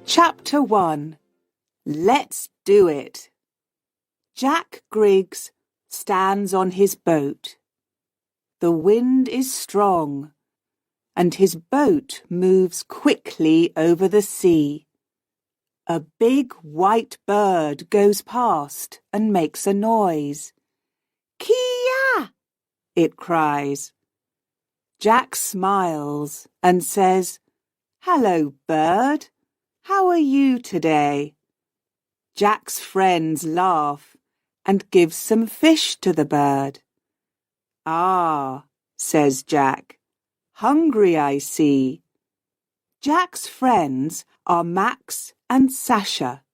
Chapter 1. Let's do it. Jack Griggs stands on his boat. The wind is strong, and his boat moves quickly over the sea. A big white bird goes past and makes a noise. Keyaaaa! It cries. Jack smiles and says, "Hello, bird. How are you today?" Jack's friends laugh and give some fish to the bird. "Ah," says Jack. "Hungry, I see." Jack's friends are Max and Sasha,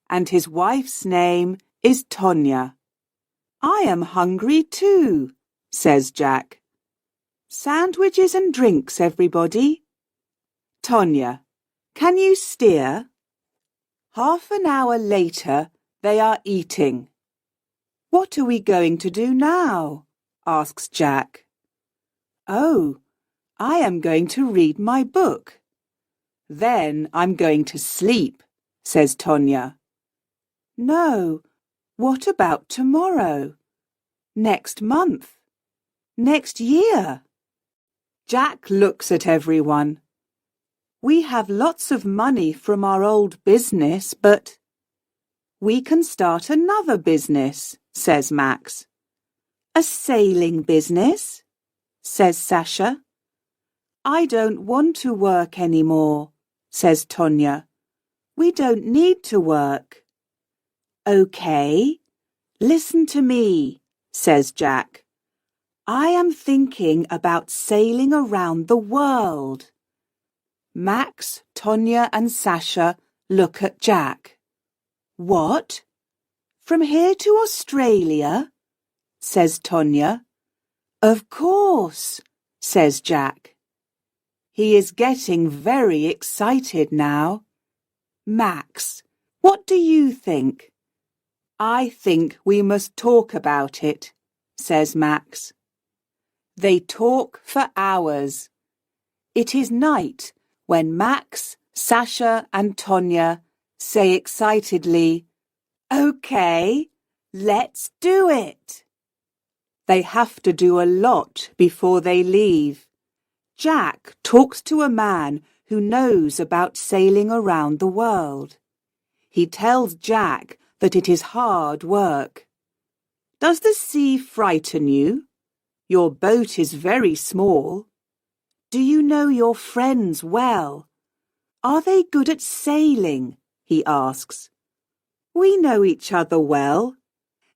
and his wife's name is Tonya. "I am hungry too," says Jack. "Sandwiches and drinks, everybody." "Tonya, can you steer?" Half an hour later, they are eating. "What are we going to do now?" asks Jack. "Oh, I am going to read my book. Then I'm going to sleep," says Tonya. "No, what about tomorrow? Next month? Next year?" Jack looks at everyone. "We have lots of money from our old business, but—" "We can start another business," says Max. "A sailing business?" says Sasha. "I don't want to work anymore," says Tonya. "We don't need to work." "Okay, listen to me," says Jack. "I am thinking about sailing around the world." Max, Tonya and Sasha look at Jack. "What? From here to Australia?" says Tonya. "Of course," says Jack. He is getting very excited now. "Max, what do you think?" "I think we must talk about it," says Max. They talk for hours. It is night when Max, Sasha and Tonya say excitedly, "Okay, let's do it." They have to do a lot before they leave. Jack talks to a man who knows about sailing around the world. He tells Jack that it is hard work. "Does the sea frighten you? Your boat is very small. Do you know your friends well? Are they good at sailing?" he asks. "We know each other well.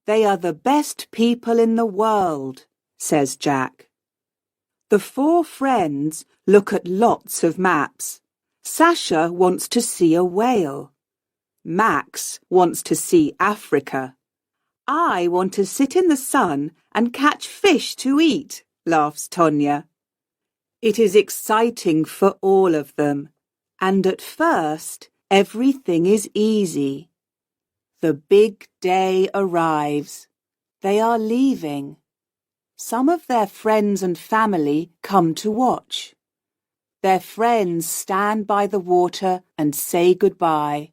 They are the best people in the world," says Jack. The four friends look at lots of maps. Sasha wants to see a whale. Max wants to see Africa. "I want to sit in the sun and catch fish to eat," laughs Tonya. It is exciting for all of them, and at first everything is easy. The big day arrives. They are leaving. Some of their friends and family come to watch. Their friends stand by the water and say goodbye.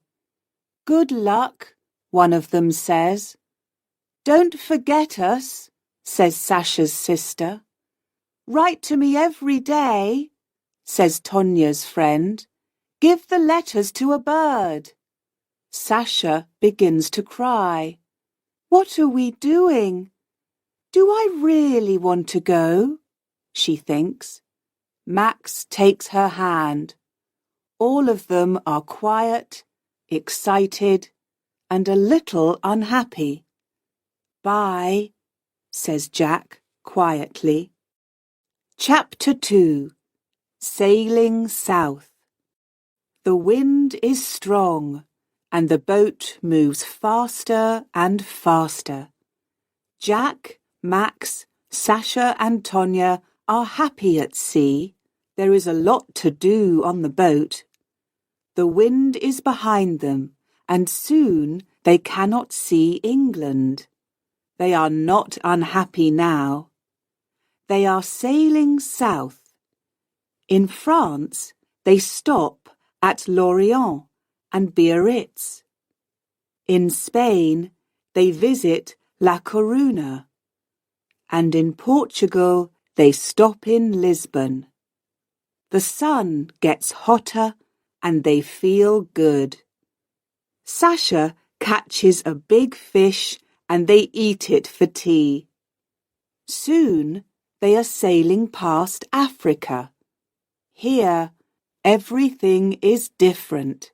"Good luck," one of them says. "Don't forget us," says Sasha's sister. "Write to me every day," says Tonya's friend. "Give the letters to a bird." Sasha begins to cry. "What are we doing? Do I really want to go?" she thinks. Max takes her hand. All of them are quiet, excited, and a little unhappy. "Bye," says Jack quietly. Chapter 2. Sailing South. The wind is strong, and the boat moves faster and faster. Jack, Max, Sasha and Tonya are happy at sea. There is a lot to do on the boat. The wind is behind them, and soon they cannot see England. They are not unhappy now. They are sailing south. In France, they stop at Lorient and Biarritz. In Spain, they visit La Coruña, and in Portugal, they stop in Lisbon. The sun gets hotter and they feel good. Sasha catches a big fish and they eat it for tea. Soon they are sailing past Africa. Here, everything is different.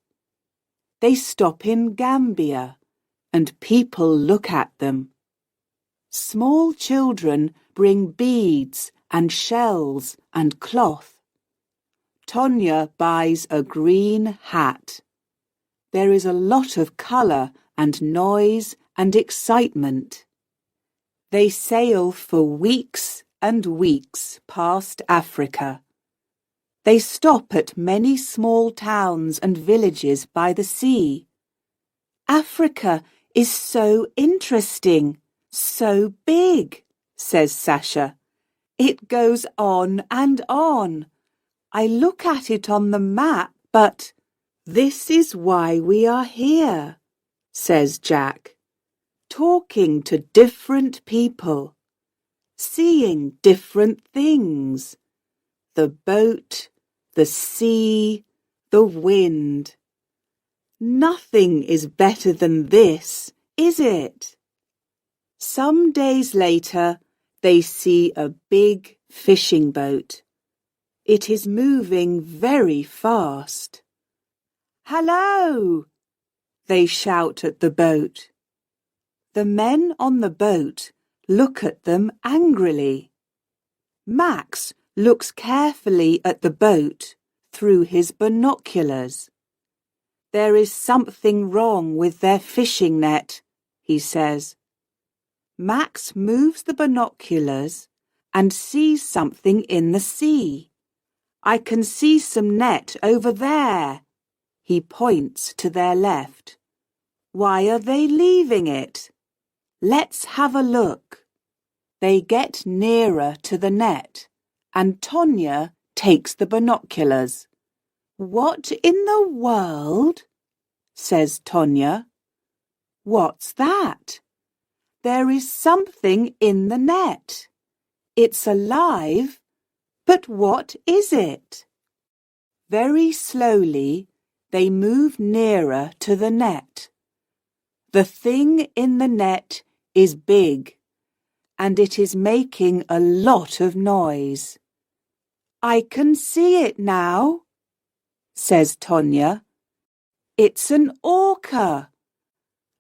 They stop in Gambia and people look at them. Small children bring beads and shells and cloth. Tonya buys a green hat. There is a lot of colour and noise and excitement. They sail for weeks and weeks past Africa. They stop at many small towns and villages by the sea. Africa is so interesting, so big, says Sasha. It goes on and on. I look at it on the map, but this is why we are here, says Jack. Talking to different people, seeing different things. The boat, the sea, the wind. Nothing is better than this, is it? Some days later, they see a big fishing boat. It is moving very fast. Hello! They shout at the boat. The men on the boat look at them angrily. Max looks carefully at the boat through his binoculars. There is something wrong with their fishing net, he says. Max moves the binoculars and sees something in the sea. I can see some net over there. He points to their left. Why are they leaving it? Let's have a look. They get nearer to the net, and Tonya takes the binoculars. What in the world? Says Tonya. What's that? There is something in the net. It's alive, but what is it? Very slowly, they move nearer to the net. The thing in the net is big, and it is making a lot of noise. I can see it now, says Tonya. It's an orca,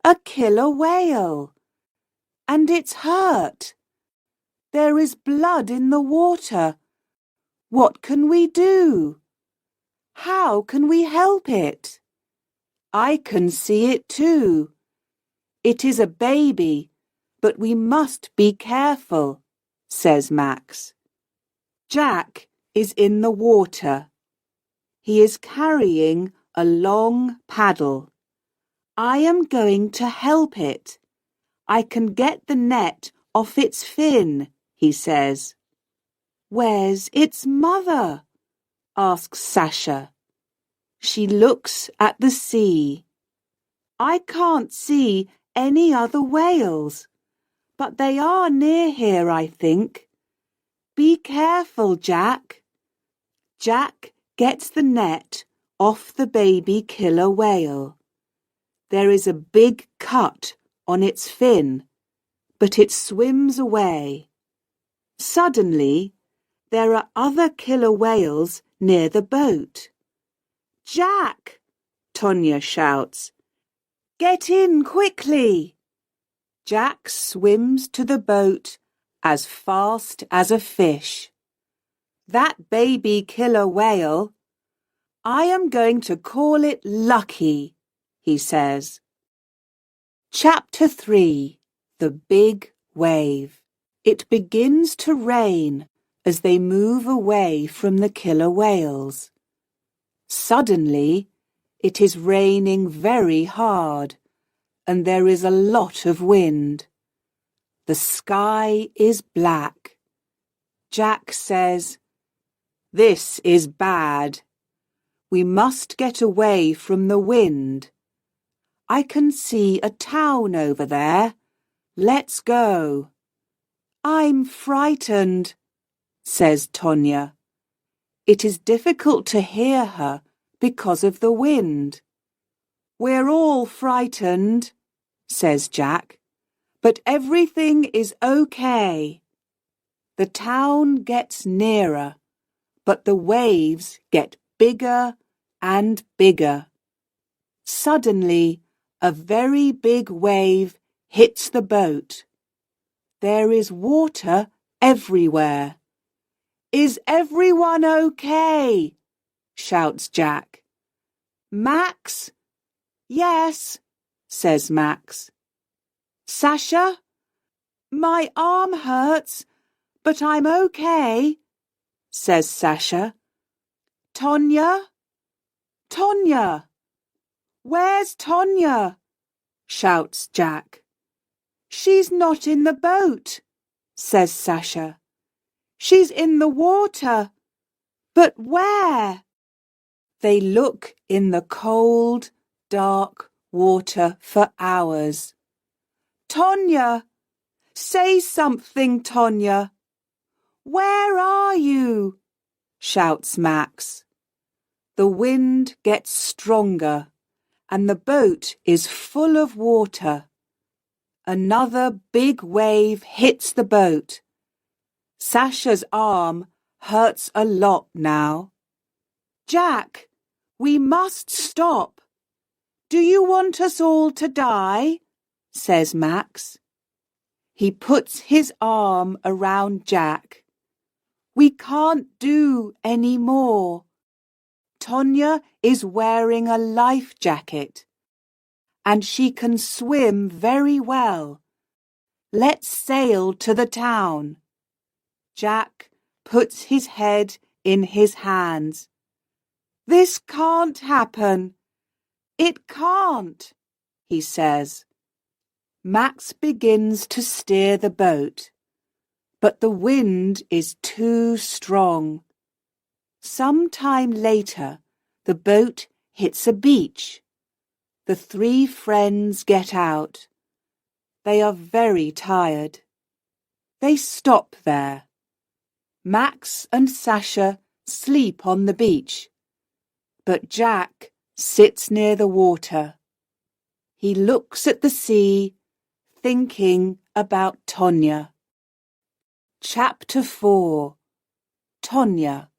a killer whale, and it's hurt. There is blood in the water. What can we do? How can we help it? I can see it too. It is a baby, but we must be careful, says Max. Jack is in the water. He is carrying a long paddle. I am going to help it. I can get the net off its fin, he says. Where's its mother? Asks Sasha. She looks at the sea. I can't see any other whales, but they are near here, I think. Be careful, Jack. Jack gets the net off the baby killer whale. There is a big cut on its fin, but it swims away. Suddenly, there are other killer whales near the boat. Jack! Tonya shouts. Get in quickly! Jack swims to the boat as fast as a fish. That baby killer whale, I am going to call it Lucky, he says. Chapter 3. The Big Wave. It begins to rain as they move away from the killer whales. Suddenly, it is raining very hard, and there is a lot of wind. The sky is black. Jack says, This is bad. We must get away from the wind. I can see a town over there. Let's go. I'm frightened, says Tonya. It is difficult to hear her because of the wind. We're all frightened, says Jack, but everything is okay. The town gets nearer, but the waves get bigger and bigger. Suddenly, a very big wave hits the boat. There is water everywhere. Is everyone okay? Shouts Jack. Max? Yes, says Max. Sasha? My arm hurts, but I'm okay, says Sasha. Tonya? Tonya! Where's Tonya? Shouts Jack. She's not in the boat, says Sasha. She's in the water. But where? They look in the cold, dark water for hours. Tonya! Say something, Tonya! Where are you? Shouts Max. The wind gets stronger and the boat is full of water. Another big wave hits the boat. Sasha's arm hurts a lot now. Jack, we must stop. Do you want us all to die? Says Max. He puts his arm around Jack. We can't do any more. Tonya is wearing a life jacket, and she can swim very well. Let's sail to the town. Jack puts his head in his hands. This can't happen. It can't, he says. Max begins to steer the boat, but the wind is too strong. Some time later, the boat hits a beach. The three friends get out. They are very tired. They stop there. Max and Sasha sleep on the beach, but Jack sits near the water. He looks at the sea, thinking about Tonya. Chapter 4. Tonya.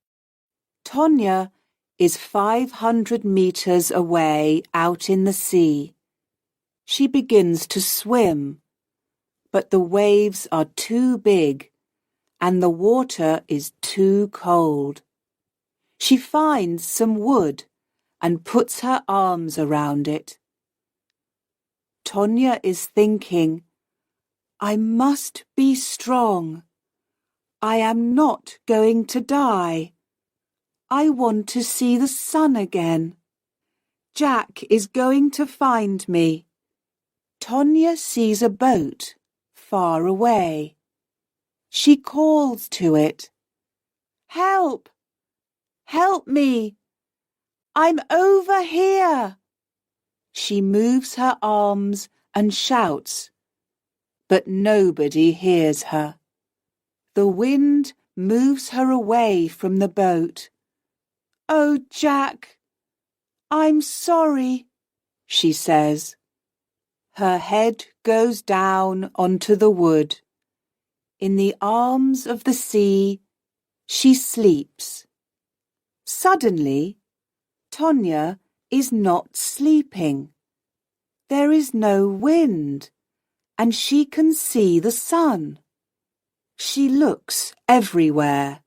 Tonya is 500 meters away out in the sea. She begins to swim, but the waves are too big and the water is too cold. She finds some wood and puts her arms around it. Tonya is thinking, I must be strong. I am not going to die. I want to see the sun again. Jack is going to find me. Tonya sees a boat far away. She calls to it. Help! Help me! I'm over here! She moves her arms and shouts, but nobody hears her. The wind moves her away from the boat. Oh, Jack, I'm sorry, she says. Her head goes down onto the wood. In the arms of the sea, she sleeps. Suddenly, Tonya is not sleeping. There is no wind, and she can see the sun. She looks everywhere.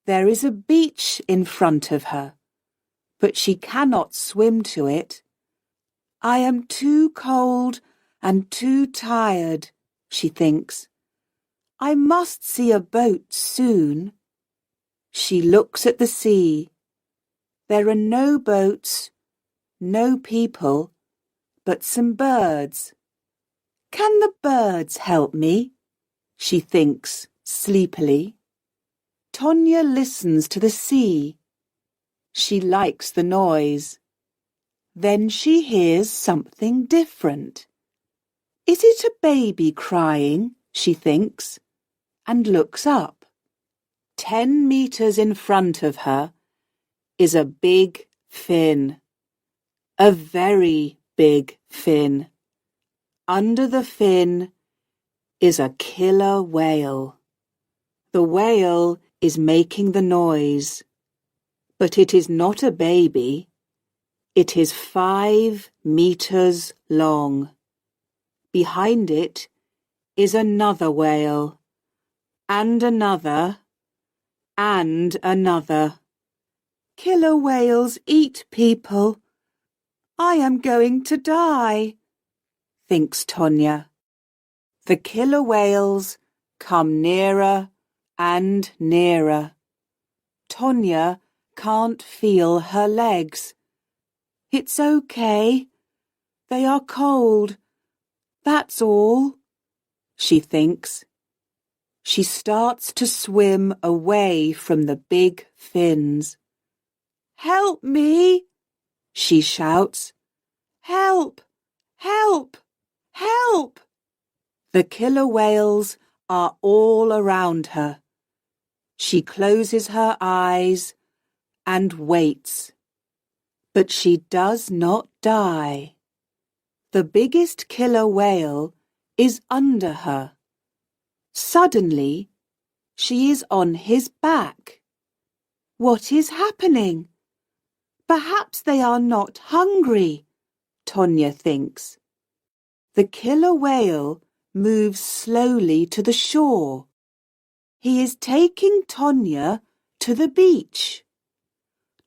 There is a beach in front of her, but she cannot swim to it. I am too cold and too tired, she thinks. I must see a boat soon. She looks at the sea. There are no boats, no people, but some birds. Can the birds help me? She thinks sleepily. Tonya listens to the sea. She likes the noise. Then she hears something different. Is it a baby crying? She thinks, and looks up. 10 meters in front of her is a big fin. A very big fin. Under the fin is a killer whale. The whale is making the noise, but it is not a baby. It is 5 meters long. Behind it is another whale, and another, and another. Killer whales eat people. I am going to die, thinks Tonya. The killer whales come nearer and nearer. Tonya can't feel her legs. It's okay. They are cold. That's all, she thinks. She starts to swim away from the big fins. Help me, she shouts. Help! Help! Help! The killer whales are all around her. She closes her eyes and waits. But she does not die. The biggest killer whale is under her. Suddenly, she is on his back. What is happening? Perhaps they are not hungry, Tonya thinks. The killer whale moves slowly to the shore. He is taking Tonya to the beach.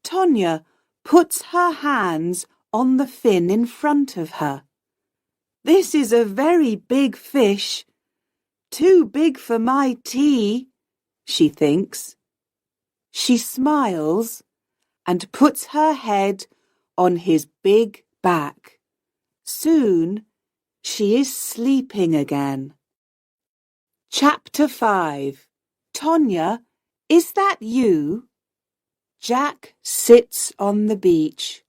Tonya puts her hands on the fin in front of her. This is a very big fish. Too big for my tea, she thinks. She smiles and puts her head on his big back. Soon she is sleeping again. Chapter 5. Tonya, is that you? Jack sits on the beach.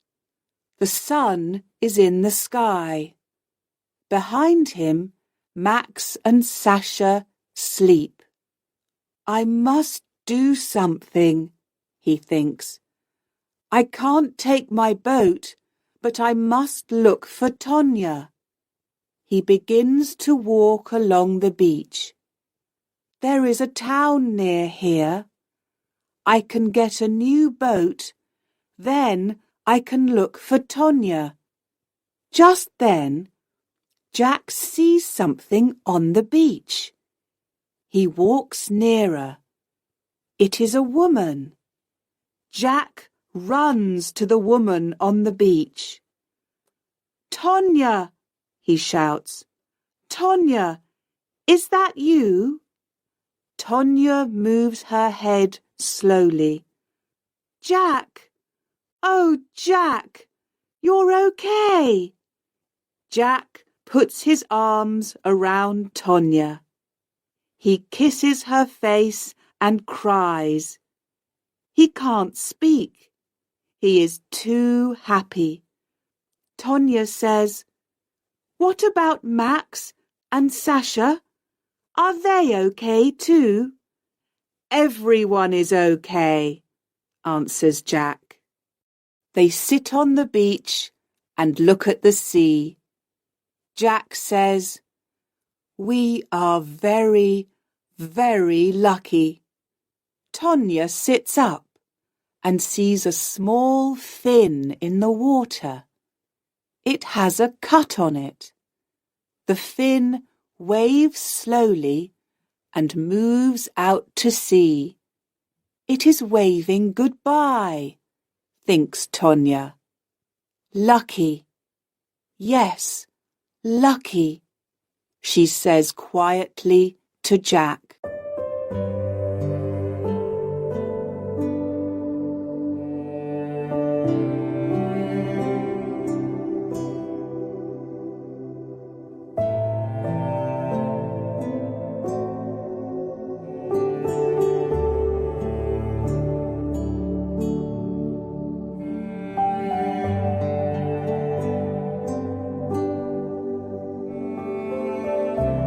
The sun is in the sky. Behind him, Max and Sasha sleep. I must do something, he thinks. I can't take my boat, but I must look for Tonya. He begins to walk along the beach. There is a town near here. I can get a new boat. Then I can look for Tonya. Just then, Jack sees something on the beach. He walks nearer. It is a woman. Jack runs to the woman on the beach. Tonya, he shouts. Tonya, is that you? Tonya moves her head slowly. Jack! Oh, Jack! You're okay! Jack puts his arms around Tonya. He kisses her face and cries. He can't speak. He is too happy. Tonya says, What about Max and Sasha? Are they okay too? Everyone is okay, answers Jack. They sit on the beach and look at the sea. Jack says, We are very, very lucky. Tonya sits up and sees a small fin in the water. It has a cut on it. The fin waves slowly and moves out to sea. It is waving goodbye, thinks Tonya. Lucky. Yes, lucky, she says quietly to Jack.